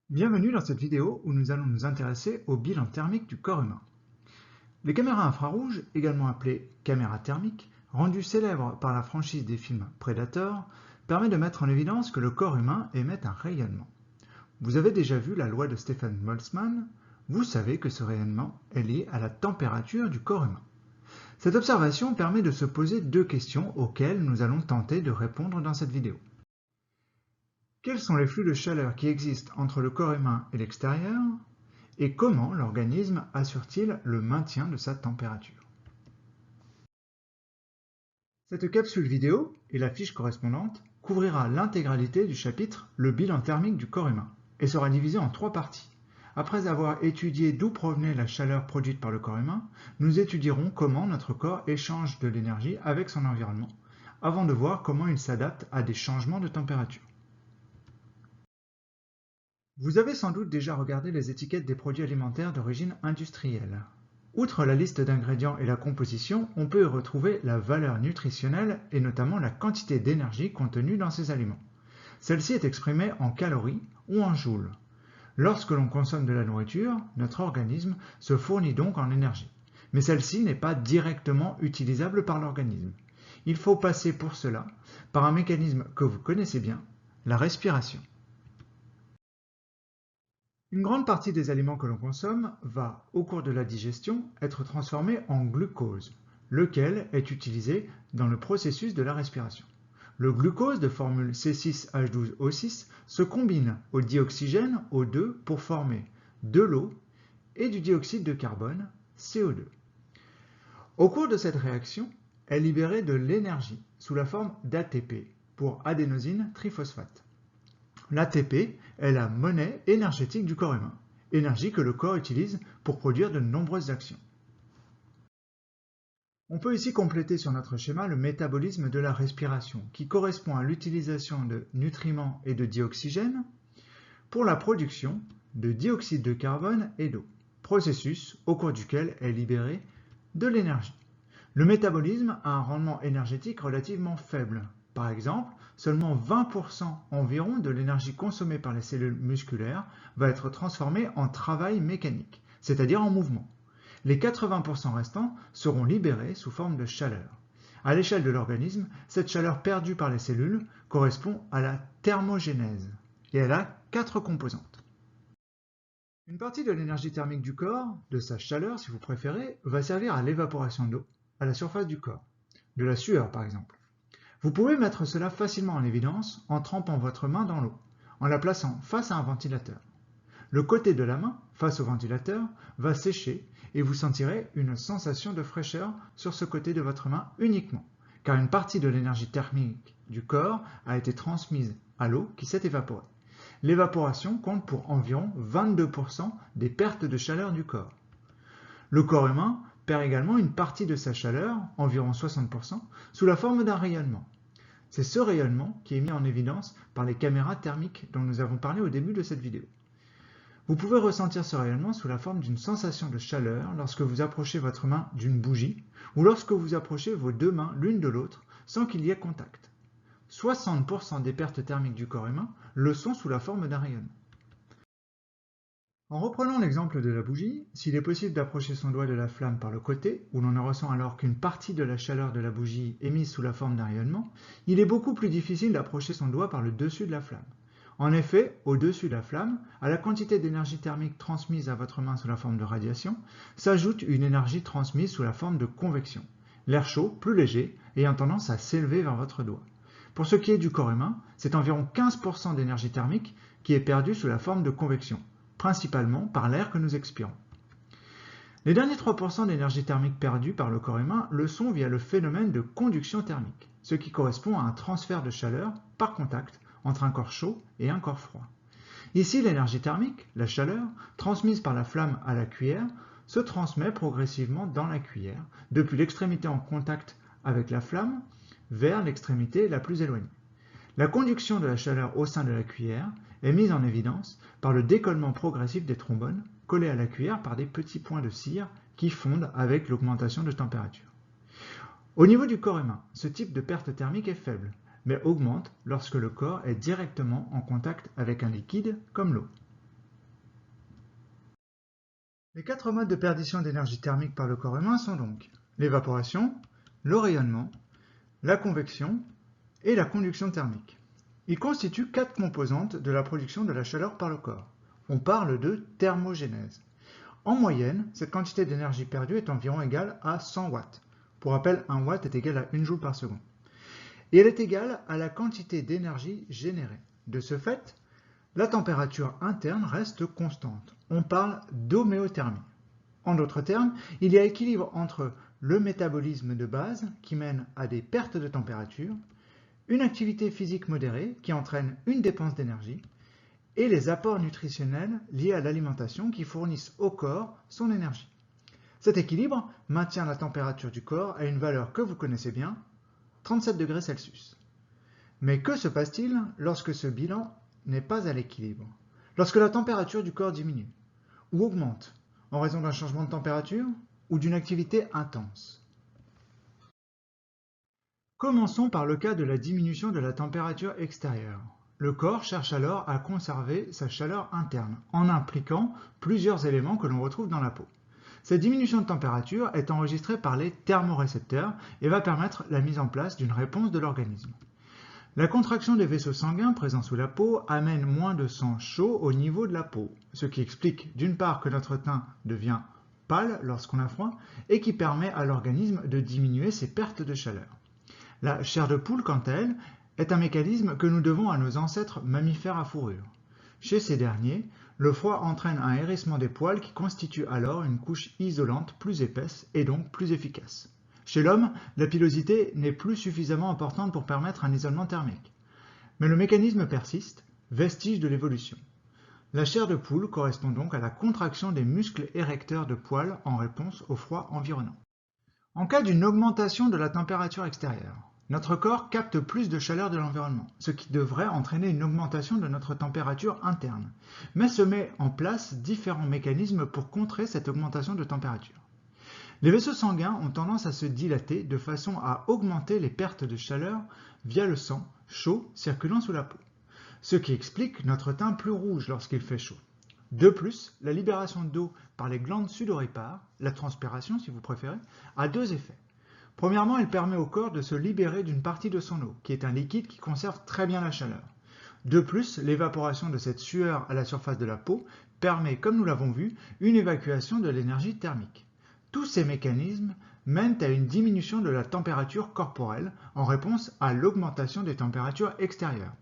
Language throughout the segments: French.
Bienvenue dans cette vidéo où nous allons nous intéresser au bilan thermique du corps humain. Les caméras infrarouges, également appelées caméras thermiques, rendues célèbres par la franchise des films Predator, permettent de mettre en évidence que le corps humain émet un rayonnement. Vous avez déjà vu la loi de Stefan Boltzmann, vous savez que ce rayonnement est lié à la température du corps humain. Cette observation permet de se poser deux questions auxquelles nous allons tenter de répondre dans cette vidéo. Quels sont les flux de chaleur qui existent entre le corps humain et l'extérieur? Et comment l'organisme assure-t-il le maintien de sa température? Cette capsule vidéo et la fiche correspondante couvrira l'intégralité du chapitre « Le bilan thermique du corps humain » et sera divisée en trois parties. Après avoir étudié d'où provenait la chaleur produite par le corps humain, nous étudierons comment notre corps échange de l'énergie avec son environnement, avant de voir comment il s'adapte à des changements de température. Vous avez sans doute déjà regardé les étiquettes des produits alimentaires d'origine industrielle. Outre la liste d'ingrédients et la composition, on peut y retrouver la valeur nutritionnelle et notamment la quantité d'énergie contenue dans ces aliments. Celle-ci est exprimée en calories ou en joules. Lorsque l'on consomme de la nourriture, notre organisme se fournit donc en énergie. Mais celle-ci n'est pas directement utilisable par l'organisme. Il faut passer pour cela par un mécanisme que vous connaissez bien, la respiration. Une grande partie des aliments que l'on consomme va, au cours de la digestion, être transformée en glucose, lequel est utilisé dans le processus de la respiration. Le glucose de formule C6H12O6 se combine au dioxygène O2 pour former de l'eau et du dioxyde de carbone, CO2. Au cours de cette réaction est libérée de l'énergie sous la forme d'ATP pour adénosine triphosphate. L'ATP est la monnaie énergétique du corps humain, énergie que le corps utilise pour produire de nombreuses actions. On peut ici compléter sur notre schéma le métabolisme de la respiration, qui correspond à l'utilisation de nutriments et de dioxygène pour la production de dioxyde de carbone et d'eau, processus au cours duquel est libérée de l'énergie. Le métabolisme a un rendement énergétique relativement faible. Par exemple, seulement 20% environ de l'énergie consommée par les cellules musculaires va être transformée en travail mécanique, c'est-à-dire en mouvement. Les 80% restants seront libérés sous forme de chaleur. À l'échelle de l'organisme, cette chaleur perdue par les cellules correspond à la thermogénèse et elle a 4 composantes. Une partie de l'énergie thermique du corps, de sa chaleur si vous préférez, va servir à l'évaporation d'eau à la surface du corps, de la sueur par exemple. Vous pouvez mettre cela facilement en évidence en trempant votre main dans l'eau, en la plaçant face à un ventilateur. Le côté de la main, face au ventilateur, va sécher et vous sentirez une sensation de fraîcheur sur ce côté de votre main uniquement, car une partie de l'énergie thermique du corps a été transmise à l'eau qui s'est évaporée. L'évaporation compte pour environ 22% des pertes de chaleur du corps. Le corps humain perd également une partie de sa chaleur, environ 60%, sous la forme d'un rayonnement. C'est ce rayonnement qui est mis en évidence par les caméras thermiques dont nous avons parlé au début de cette vidéo. Vous pouvez ressentir ce rayonnement sous la forme d'une sensation de chaleur lorsque vous approchez votre main d'une bougie ou lorsque vous approchez vos deux mains l'une de l'autre sans qu'il y ait contact. 60% des pertes thermiques du corps humain le sont sous la forme d'un rayonnement. En reprenant l'exemple de la bougie, s'il est possible d'approcher son doigt de la flamme par le côté, où l'on ne ressent alors qu'une partie de la chaleur de la bougie émise sous la forme d'un rayonnement, il est beaucoup plus difficile d'approcher son doigt par le dessus de la flamme. En effet, au-dessus de la flamme, à la quantité d'énergie thermique transmise à votre main sous la forme de radiation, s'ajoute une énergie transmise sous la forme de convection, l'air chaud, plus léger, ayant tendance à s'élever vers votre doigt. Pour ce qui est du corps humain, c'est environ 15% d'énergie thermique qui est perdue sous la forme de convection, principalement par l'air que nous expirons. Les derniers 3% d'énergie thermique perdue par le corps humain le sont via le phénomène de conduction thermique, ce qui correspond à un transfert de chaleur par contact entre un corps chaud et un corps froid. Ici, l'énergie thermique, la chaleur, transmise par la flamme à la cuillère, se transmet progressivement dans la cuillère, depuis l'extrémité en contact avec la flamme vers l'extrémité la plus éloignée. La conduction de la chaleur au sein de la cuillère est mise en évidence par le décollement progressif des trombones collés à la cuillère par des petits points de cire qui fondent avec l'augmentation de température. Au niveau du corps humain, ce type de perte thermique est faible, mais augmente lorsque le corps est directement en contact avec un liquide comme l'eau. Les 4 modes de perdition d'énergie thermique par le corps humain sont donc l'évaporation, le rayonnement, la convection et la conduction thermique. Ils constituent 4 composantes de la production de la chaleur par le corps. On parle de thermogénèse. En moyenne, cette quantité d'énergie perdue est environ égale à 100 watts. Pour rappel, 1 watt est égal à 1 joule par seconde. Et elle est égale à la quantité d'énergie générée. De ce fait, la température interne reste constante. On parle d'homéothermie. En d'autres termes, il y a équilibre entre le métabolisme de base qui mène à des pertes de température, une activité physique modérée qui entraîne une dépense d'énergie, et les apports nutritionnels liés à l'alimentation qui fournissent au corps son énergie. Cet équilibre maintient la température du corps à une valeur que vous connaissez bien, 37 degrés Celsius. Mais que se passe-t-il lorsque ce bilan n'est pas à l'équilibre? Lorsque la température du corps diminue ou augmente en raison d'un changement de température ou d'une activité intense? Commençons par le cas de la diminution de la température extérieure. Le corps cherche alors à conserver sa chaleur interne, en impliquant plusieurs éléments que l'on retrouve dans la peau. Cette diminution de température est enregistrée par les thermorécepteurs et va permettre la mise en place d'une réponse de l'organisme. La contraction des vaisseaux sanguins présents sous la peau amène moins de sang chaud au niveau de la peau, ce qui explique d'une part que notre teint devient pâle lorsqu'on a froid et qui permet à l'organisme de diminuer ses pertes de chaleur. La chair de poule, quant à elle, est un mécanisme que nous devons à nos ancêtres mammifères à fourrure. Chez ces derniers, le froid entraîne un hérissement des poils qui constitue alors une couche isolante plus épaisse et donc plus efficace. Chez l'homme, la pilosité n'est plus suffisamment importante pour permettre un isolement thermique. Mais le mécanisme persiste, vestige de l'évolution. La chair de poule correspond donc à la contraction des muscles érecteurs de poils en réponse au froid environnant. En cas d'une augmentation de la température extérieure, notre corps capte plus de chaleur de l'environnement, ce qui devrait entraîner une augmentation de notre température interne, mais se met en place différents mécanismes pour contrer cette augmentation de température. Les vaisseaux sanguins ont tendance à se dilater de façon à augmenter les pertes de chaleur via le sang chaud circulant sous la peau, ce qui explique notre teint plus rouge lorsqu'il fait chaud. De plus, la libération d'eau par les glandes sudoripares, la transpiration si vous préférez, a 2 effets. Premièrement, elle permet au corps de se libérer d'une partie de son eau, qui est un liquide qui conserve très bien la chaleur. De plus, l'évaporation de cette sueur à la surface de la peau permet, comme nous l'avons vu, une évacuation de l'énergie thermique. Tous ces mécanismes mènent à une diminution de la température corporelle en réponse à l'augmentation des températures extérieures.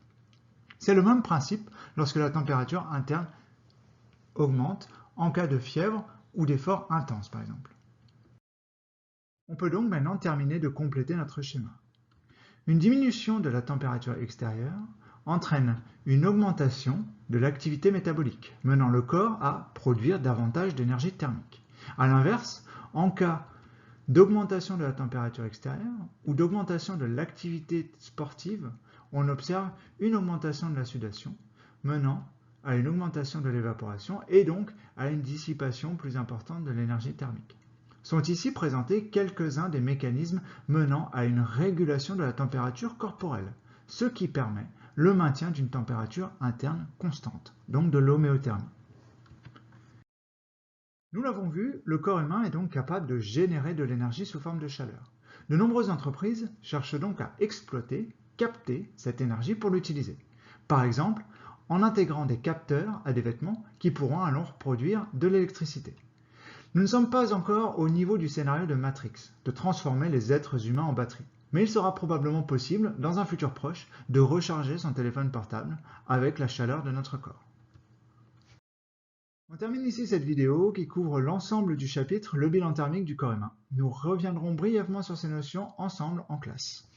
C'est le même principe lorsque la température interne augmente en cas de fièvre ou d'effort intense par exemple. On peut donc maintenant terminer de compléter notre schéma. Une diminution de la température extérieure entraîne une augmentation de l'activité métabolique, menant le corps à produire davantage d'énergie thermique. A l'inverse, en cas d'augmentation de la température extérieure ou d'augmentation de l'activité sportive, on observe une augmentation de la sudation, menant à une augmentation de l'évaporation et donc à une dissipation plus importante de l'énergie thermique. Sont ici présentés quelques-uns des mécanismes menant à une régulation de la température corporelle, ce qui permet le maintien d'une température interne constante, donc de l'homéothermie. Nous l'avons vu, le corps humain est donc capable de générer de l'énergie sous forme de chaleur. De nombreuses entreprises cherchent donc à exploiter, capter cette énergie pour l'utiliser. Par exemple, en intégrant des capteurs à des vêtements qui pourront alors produire de l'électricité. Nous ne sommes pas encore au niveau du scénario de Matrix, de transformer les êtres humains en batterie. Mais il sera probablement possible, dans un futur proche, de recharger son téléphone portable avec la chaleur de notre corps. On termine ici cette vidéo qui couvre l'ensemble du chapitre Le bilan thermique du corps humain. Nous reviendrons brièvement sur ces notions ensemble en classe.